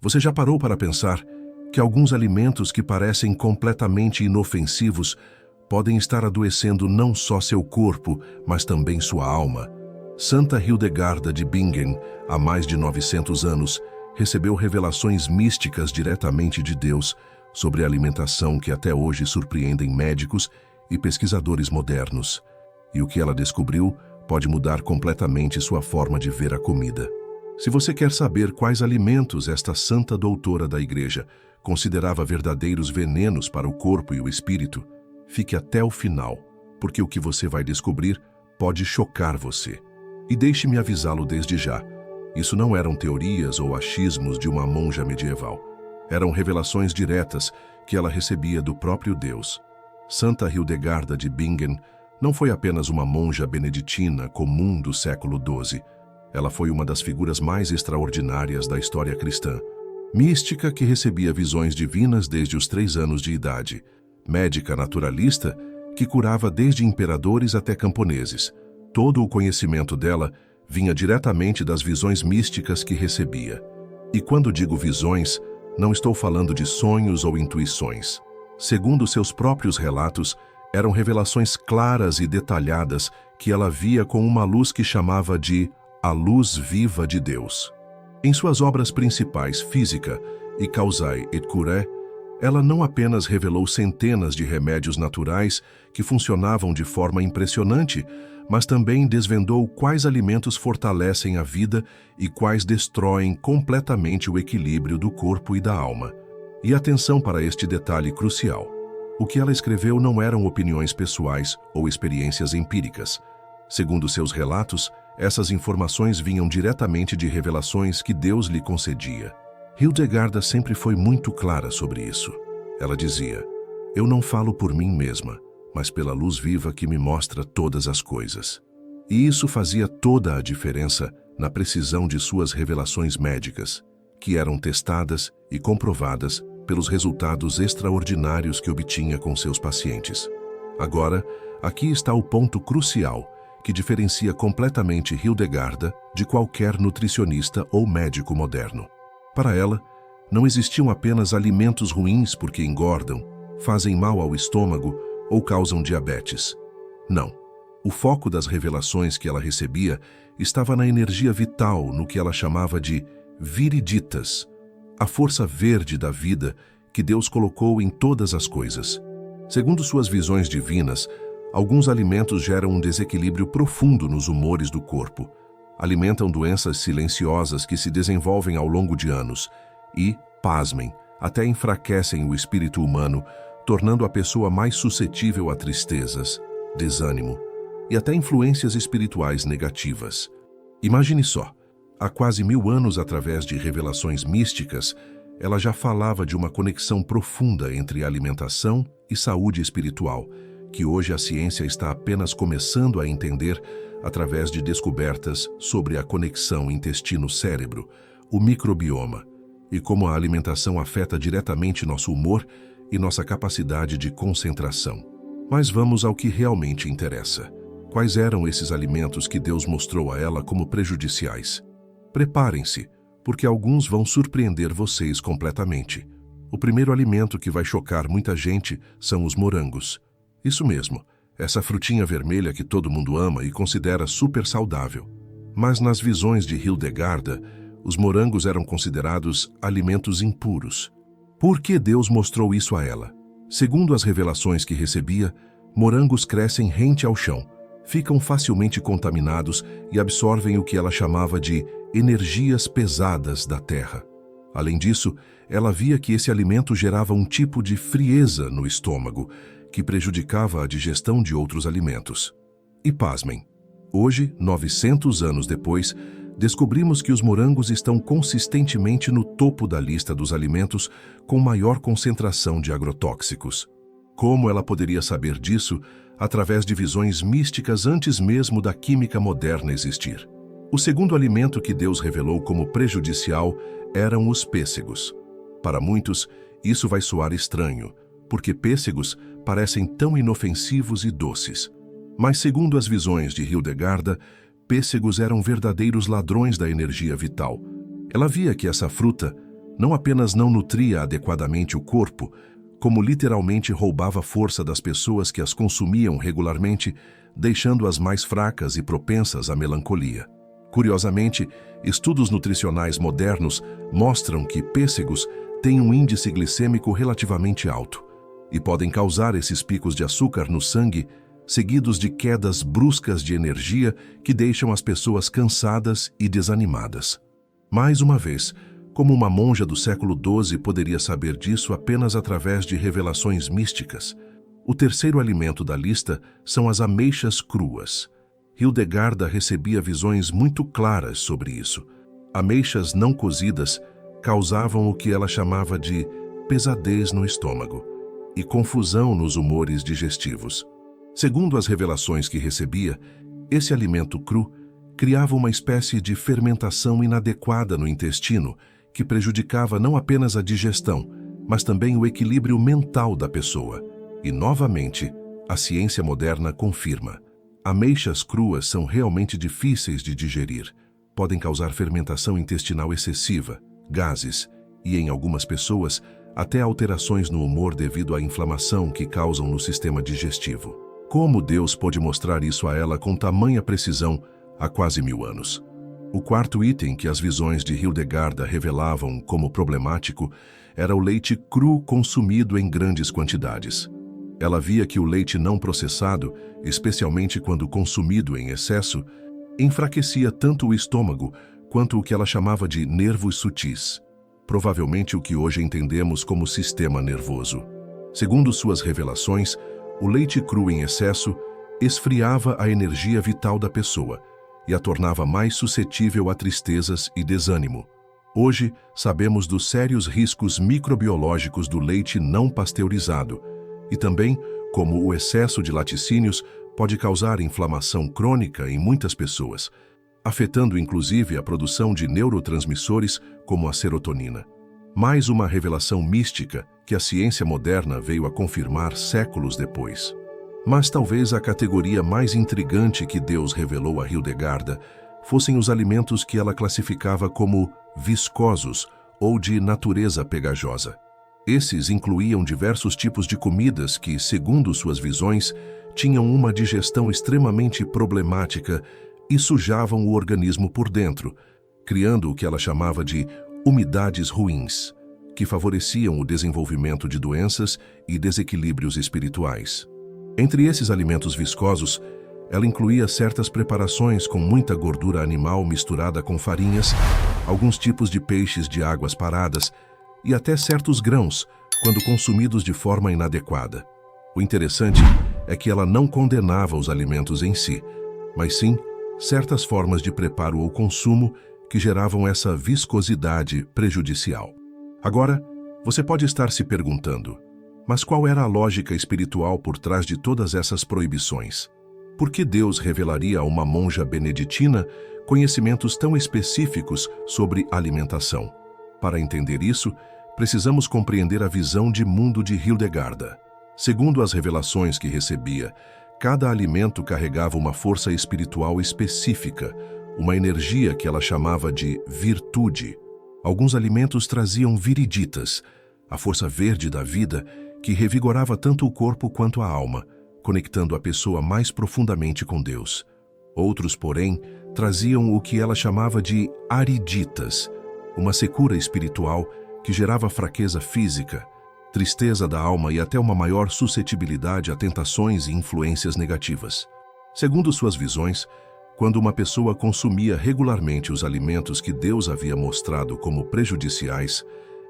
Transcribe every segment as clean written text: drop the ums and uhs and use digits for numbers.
Você já parou para pensar que alguns alimentos que parecem completamente inofensivos podem estar adoecendo não só seu corpo, mas também sua alma? Santa Hildegarda de Bingen, há mais de 900 anos, recebeu revelações místicas diretamente de Deus sobre a alimentação que até hoje surpreendem médicos e pesquisadores modernos. E o que ela descobriu pode mudar completamente sua forma de ver a comida. Se você quer saber quais alimentos esta santa doutora da Igreja considerava verdadeiros venenos para o corpo e o espírito, fique até o final, porque o que você vai descobrir pode chocar você. E deixe-me avisá-lo desde já, isso não eram teorias ou achismos de uma monja medieval. Eram revelações diretas que ela recebia do próprio Deus. Santa Hildegarda de Bingen não foi apenas uma monja beneditina comum do século XII. Ela foi uma das figuras mais extraordinárias da história cristã. Mística que recebia visões divinas desde os 3 anos de idade. Médica naturalista que curava desde imperadores até camponeses. Todo o conhecimento dela vinha diretamente das visões místicas que recebia. E quando digo visões, não estou falando de sonhos ou intuições. Segundo seus próprios relatos, eram revelações claras e detalhadas que ela via com uma luz que chamava de a luz viva de Deus. Em suas obras principais, Física e Causae et Curae, ela não apenas revelou centenas de remédios naturais que funcionavam de forma impressionante, mas também desvendou quais alimentos fortalecem a vida e quais destroem completamente o equilíbrio do corpo e da alma. E atenção para este detalhe crucial. O que ela escreveu não eram opiniões pessoais ou experiências empíricas. Segundo seus relatos, essas informações vinham diretamente de revelações que Deus lhe concedia. Hildegarda sempre foi muito clara sobre isso. Ela dizia: "Eu não falo por mim mesma, mas pela luz viva que me mostra todas as coisas." E isso fazia toda a diferença na precisão de suas revelações médicas, que eram testadas e comprovadas pelos resultados extraordinários que obtinha com seus pacientes. Agora, aqui está o ponto crucial que diferencia completamente Hildegarda de qualquer nutricionista ou médico moderno. Para ela, não existiam apenas alimentos ruins porque engordam, fazem mal ao estômago ou causam diabetes. Não. O foco das revelações que ela recebia estava na energia vital, no que ela chamava de viriditas, a força verde da vida que Deus colocou em todas as coisas. Segundo suas visões divinas, alguns alimentos geram um desequilíbrio profundo nos humores do corpo, alimentam doenças silenciosas que se desenvolvem ao longo de anos e, pasmem, até enfraquecem o espírito humano, tornando a pessoa mais suscetível a tristezas, desânimo e até influências espirituais negativas. Imagine só, há quase 1000 anos, através de revelações místicas, ela já falava de uma conexão profunda entre alimentação e saúde espiritual, que hoje a ciência está apenas começando a entender através de descobertas sobre a conexão intestino-cérebro, o microbioma, e como a alimentação afeta diretamente nosso humor e nossa capacidade de concentração. Mas vamos ao que realmente interessa. Quais eram esses alimentos que Deus mostrou a ela como prejudiciais? Preparem-se, porque alguns vão surpreender vocês completamente. O primeiro alimento que vai chocar muita gente são os morangos. Isso mesmo, essa frutinha vermelha que todo mundo ama e considera super saudável. Mas nas visões de Hildegarda, os morangos eram considerados alimentos impuros. Por que Deus mostrou isso a ela? Segundo as revelações que recebia, morangos crescem rente ao chão, ficam facilmente contaminados e absorvem o que ela chamava de energias pesadas da terra. Além disso, ela via que esse alimento gerava um tipo de frieza no estômago, que prejudicava a digestão de outros alimentos. E pasmem, hoje, 900 anos depois, descobrimos que os morangos estão consistentemente no topo da lista dos alimentos com maior concentração de agrotóxicos. Como ela poderia saber disso através de visões místicas antes mesmo da química moderna existir? O segundo alimento que Deus revelou como prejudicial eram os pêssegos. Para muitos, isso vai soar estranho, porque pêssegos parecem tão inofensivos e doces. Mas segundo as visões de Hildegarda, pêssegos eram verdadeiros ladrões da energia vital. Ela via que essa fruta não apenas não nutria adequadamente o corpo, como literalmente roubava a força das pessoas que as consumiam regularmente, deixando-as mais fracas e propensas à melancolia. Curiosamente, estudos nutricionais modernos mostram que pêssegos têm um índice glicêmico relativamente alto e podem causar esses picos de açúcar no sangue, seguidos de quedas bruscas de energia que deixam as pessoas cansadas e desanimadas. Mais uma vez, como uma monja do século XII poderia saber disso apenas através de revelações místicas? O terceiro alimento da lista são as ameixas cruas. Hildegarda recebia visões muito claras sobre isso. Ameixas não cozidas causavam o que ela chamava de pesadez no estômago e confusão nos humores digestivos. Segundo as revelações que recebia, esse alimento cru criava uma espécie de fermentação inadequada no intestino que prejudicava não apenas a digestão, mas também o equilíbrio mental da pessoa. E, novamente, a ciência moderna confirma. Ameixas cruas são realmente difíceis de digerir. Podem causar fermentação intestinal excessiva, gases e, em algumas pessoas, até alterações no humor devido à inflamação que causam no sistema digestivo. Como Deus pôde mostrar isso a ela com tamanha precisão há quase 1000 anos? O quarto item que as visões de Hildegarda revelavam como problemático era o leite cru consumido em grandes quantidades. Ela via que o leite não processado, especialmente quando consumido em excesso, enfraquecia tanto o estômago quanto o que ela chamava de nervos sutis, provavelmente o que hoje entendemos como sistema nervoso. Segundo suas revelações, o leite cru em excesso esfriava a energia vital da pessoa e a tornava mais suscetível a tristezas e desânimo. Hoje, sabemos dos sérios riscos microbiológicos do leite não pasteurizado e também como o excesso de laticínios pode causar inflamação crônica em muitas pessoas, afetando inclusive a produção de neurotransmissores como a serotonina. Mais uma revelação mística que a ciência moderna veio a confirmar séculos depois. Mas talvez a categoria mais intrigante que Deus revelou a Hildegarda fossem os alimentos que ela classificava como viscosos ou de natureza pegajosa. Esses incluíam diversos tipos de comidas que, segundo suas visões, tinham uma digestão extremamente problemática e sujavam o organismo por dentro, criando o que ela chamava de umidades ruins, que favoreciam o desenvolvimento de doenças e desequilíbrios espirituais. Entre esses alimentos viscosos, ela incluía certas preparações com muita gordura animal misturada com farinhas, alguns tipos de peixes de águas paradas e até certos grãos, quando consumidos de forma inadequada. O interessante é que ela não condenava os alimentos em si, mas sim certas formas de preparo ou consumo que geravam essa viscosidade prejudicial. Agora, você pode estar se perguntando, mas qual era a lógica espiritual por trás de todas essas proibições? Por que Deus revelaria a uma monja beneditina conhecimentos tão específicos sobre alimentação? Para entender isso, precisamos compreender a visão de mundo de Hildegarda. Segundo as revelações que recebia, cada alimento carregava uma força espiritual específica, uma energia que ela chamava de virtude. Alguns alimentos traziam viriditas, a força verde da vida que revigorava tanto o corpo quanto a alma, conectando a pessoa mais profundamente com Deus. Outros, porém, traziam o que ela chamava de ariditas, uma secura espiritual que gerava fraqueza física, tristeza da alma e até uma maior suscetibilidade a tentações e influências negativas. Segundo suas visões, quando uma pessoa consumia regularmente os alimentos que Deus havia mostrado como prejudiciais,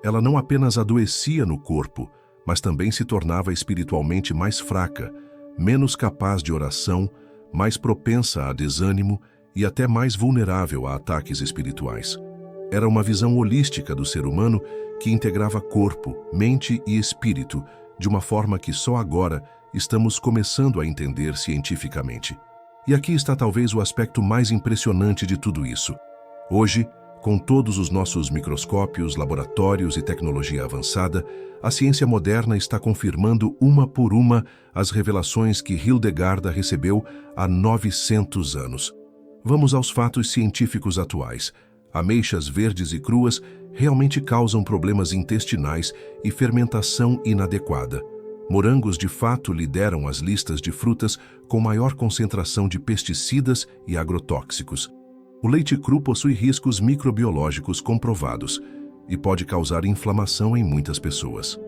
ela não apenas adoecia no corpo, mas também se tornava espiritualmente mais fraca, menos capaz de oração, mais propensa a desânimo e até mais vulnerável a ataques espirituais. Era uma visão holística do ser humano que integrava corpo, mente e espírito de uma forma que só agora estamos começando a entender cientificamente. E aqui está talvez o aspecto mais impressionante de tudo isso. Hoje, com todos os nossos microscópios, laboratórios e tecnologia avançada, a ciência moderna está confirmando uma por uma as revelações que Hildegarda recebeu há 900 anos. Vamos aos fatos científicos atuais. Ameixas verdes e cruas realmente causam problemas intestinais e fermentação inadequada. Morangos de fato lideram as listas de frutas com maior concentração de pesticidas e agrotóxicos. O leite cru possui riscos microbiológicos comprovados e pode causar inflamação em muitas pessoas.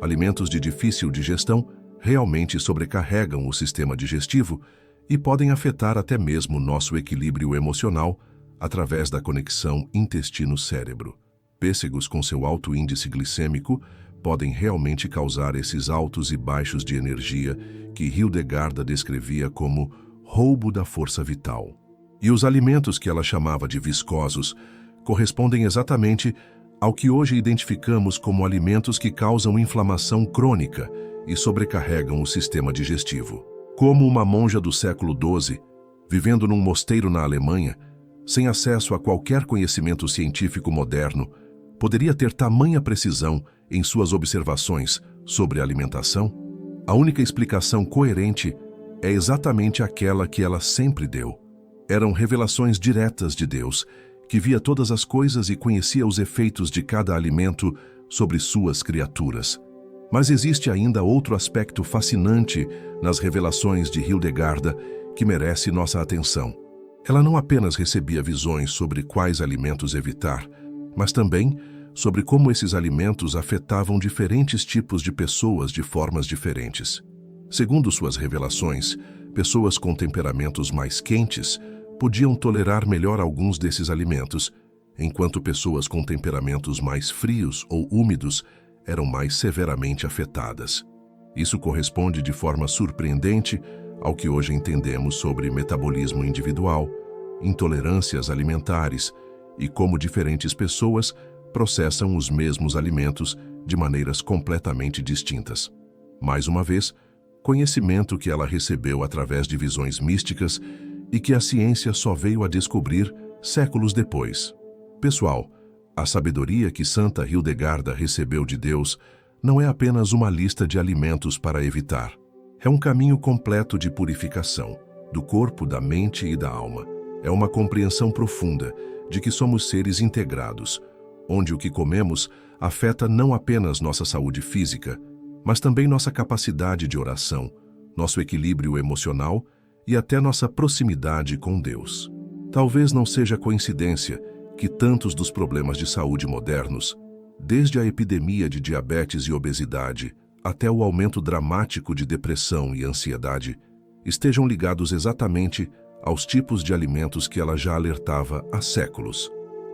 Alimentos de difícil digestão realmente sobrecarregam o sistema digestivo e podem afetar até mesmo nosso equilíbrio emocional através da conexão intestino-cérebro. Pêssegos com seu alto índice glicêmico podem realmente causar esses altos e baixos de energia que Hildegarda descrevia como roubo da força vital. E os alimentos que ela chamava de viscosos correspondem exatamente ao que hoje identificamos como alimentos que causam inflamação crônica e sobrecarregam o sistema digestivo. Como uma monja do século XII, vivendo num mosteiro na Alemanha, sem acesso a qualquer conhecimento científico moderno, poderia ter tamanha precisão em suas observações sobre a alimentação? A única explicação coerente é exatamente aquela que ela sempre deu. Eram revelações diretas de Deus, que via todas as coisas e conhecia os efeitos de cada alimento sobre suas criaturas. Mas existe ainda outro aspecto fascinante nas revelações de Hildegarda que merece nossa atenção. Ela não apenas recebia visões sobre quais alimentos evitar, mas também sobre como esses alimentos afetavam diferentes tipos de pessoas de formas diferentes. Segundo suas revelações, pessoas com temperamentos mais quentes podiam tolerar melhor alguns desses alimentos, enquanto pessoas com temperamentos mais frios ou úmidos eram mais severamente afetadas. Isso corresponde de forma surpreendente ao que hoje entendemos sobre metabolismo individual, intolerâncias alimentares e como diferentes pessoas processam os mesmos alimentos de maneiras completamente distintas. Mais uma vez, conhecimento que ela recebeu através de visões místicas e que a ciência só veio a descobrir séculos depois. Pessoal, a sabedoria que Santa Hildegarda recebeu de Deus não é apenas uma lista de alimentos para evitar. É um caminho completo de purificação, do corpo, da mente e da alma. É uma compreensão profunda de que somos seres integrados, onde o que comemos afeta não apenas nossa saúde física, mas também nossa capacidade de oração, nosso equilíbrio emocional e até nossa proximidade com Deus. Talvez não seja coincidência que tantos dos problemas de saúde modernos, desde a epidemia de diabetes e obesidade até o aumento dramático de depressão e ansiedade, estejam ligados exatamente aos tipos de alimentos que ela já alertava há séculos.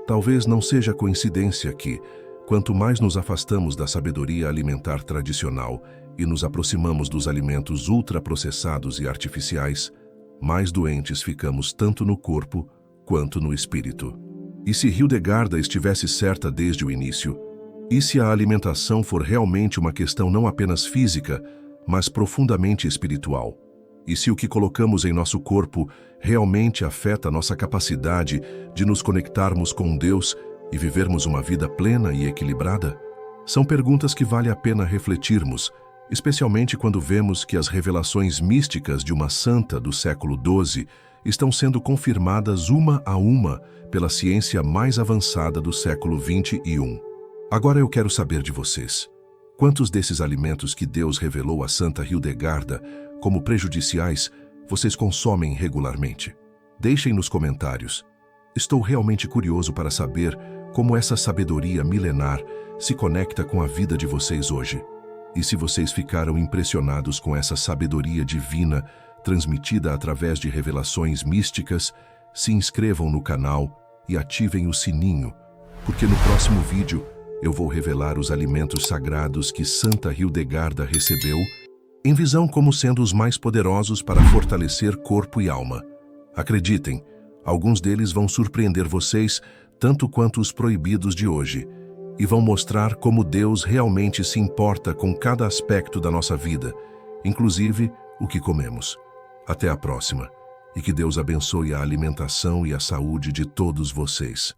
Talvez não seja coincidência que, quanto mais nos afastamos da sabedoria alimentar tradicional e nos aproximamos dos alimentos ultraprocessados e artificiais, mais doentes ficamos tanto no corpo quanto no espírito. E se Hildegarda estivesse certa desde o início, e se a alimentação for realmente uma questão não apenas física, mas profundamente espiritual, e se o que colocamos em nosso corpo realmente afeta nossa capacidade de nos conectarmos com Deus e vivermos uma vida plena e equilibrada? São perguntas que vale a pena refletirmos, especialmente quando vemos que as revelações místicas de uma santa do século XII estão sendo confirmadas uma a uma pela ciência mais avançada do século XXI. Agora eu quero saber de vocês. Quantos desses alimentos que Deus revelou a Santa Hildegarda como prejudiciais vocês consomem regularmente? Deixem nos comentários. Estou realmente curioso para saber como essa sabedoria milenar se conecta com a vida de vocês hoje. E se vocês ficaram impressionados com essa sabedoria divina transmitida através de revelações místicas, se inscrevam no canal e ativem o sininho, porque no próximo vídeo eu vou revelar os alimentos sagrados que Santa Hildegarda recebeu em visão como sendo os mais poderosos para fortalecer corpo e alma. Acreditem, alguns deles vão surpreender vocês tanto quanto os proibidos de hoje, e vão mostrar como Deus realmente se importa com cada aspecto da nossa vida, inclusive o que comemos. Até a próxima, e que Deus abençoe a alimentação e a saúde de todos vocês.